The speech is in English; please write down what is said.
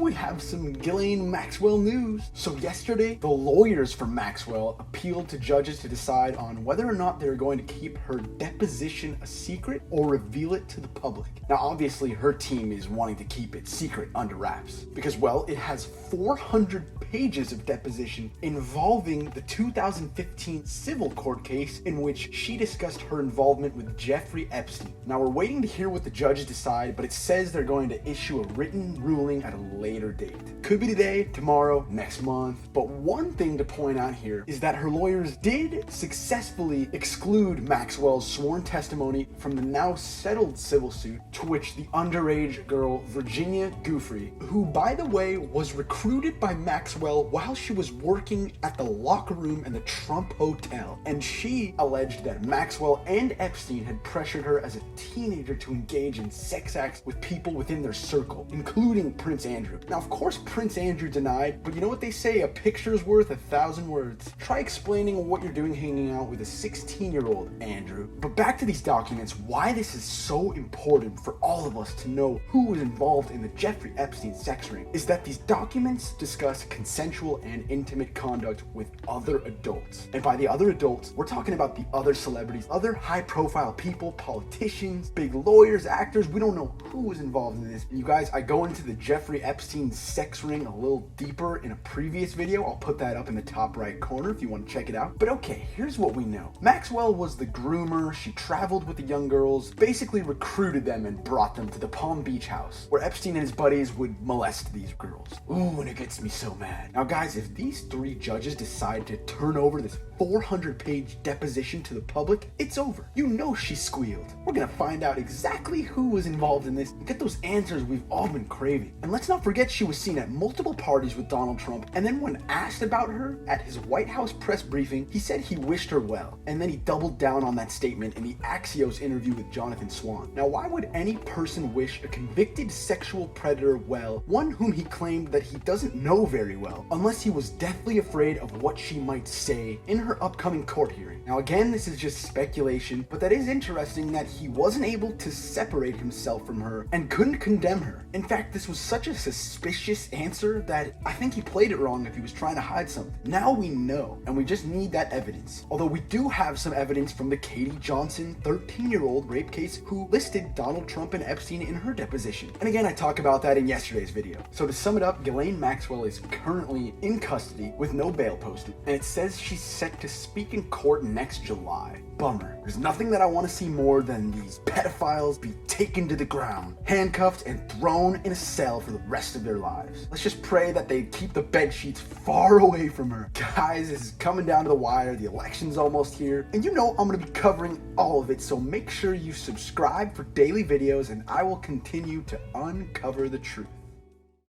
we have some Ghislaine Maxwell news. So yesterday, the lawyers for Maxwell appealed to judges to decide on whether or not they're going to keep her deposition a secret or reveal it to the public. Now, obviously, her team is wanting to keep it secret under wraps because, well, it has 400 pages of deposition involving the 2015 civil court case in which she discussed her involvement with Jeffrey Epstein. Now, we're waiting to hear what the judges decide, but it says they're going to issue a written ruling at a later date. Could be today, tomorrow, next month. But one thing to point out here is that her lawyers did successfully exclude Maxwell's sworn testimony from the now settled civil suit to which the underage girl Virginia Giuffre, who by the way was recruited by Maxwell while she was working at the locker room in the Trump Hotel, and she alleged that Maxwell and Epstein had pressured her as a teenager to engage in sex acts with people within their circle, including Prince Andrew. Now, of course, Prince Andrew denied, but you know what they say, a picture's worth 1,000 words. Try explaining what you're doing hanging out with a 16-year-old, Andrew. But back to these documents, why this is so important for all of us to know who was involved in the Jeffrey Epstein sex ring is that these documents discuss consensual and intimate conduct with other adults. And by the other adults, we're talking about the other celebrities, other high-profile people, politicians, big lawyers, actors. We don't know who was involved in this. And you guys, I go into the Jeffrey Epstein sex ring a little deeper in a previous video. I'll put that up in the top right corner if you want to check it out. But okay, here's what we know. Maxwell was the groomer. She traveled with the young girls, basically recruited them and brought them to the Palm Beach house where Epstein and his buddies would molest these girls. Ooh, and it gets me so mad. Now guys, if these three judges decide to turn over this 400-page deposition to the public, it's over. You know she squealed. We're gonna find out exactly who was involved in this and get those answers we've all been craving. And let's not forget she was seen at multiple parties with Donald Trump, and then when asked about her at his White House press briefing, he said he wished her well, and then he doubled down on that statement in the Axios interview with Jonathan Swan. Now, why would any person wish a convicted sexual predator well, one whom he claimed that he doesn't know very well, unless he was deathly afraid of what she might say in her upcoming court hearing? Now again, this is just speculation, but that is interesting that he wasn't able to separate himself from her and couldn't condemn her. In fact, this was such a suspicious answer that I think he played it wrong if he was trying to hide something. Now we know, and we just need that evidence. Although we do have some evidence from the Katie Johnson 13-year-old rape case who listed Donald Trump and Epstein in her deposition. And again, I talk about that in yesterday's video. So to sum it up, Ghislaine Maxwell is currently in custody with no bail posted, and it says she's set to speak in court next July. Bummer. There's nothing that I want to see more than these pedophiles be taken to the ground, handcuffed, and thrown in a cell for the rest of their lives. Let's just pray that they keep the bed sheets far away from her. Guys, this is coming down to the wire. The election's almost here, and you know I'm going to be covering all of it, so make sure you subscribe for daily videos, and I will continue to uncover the truth.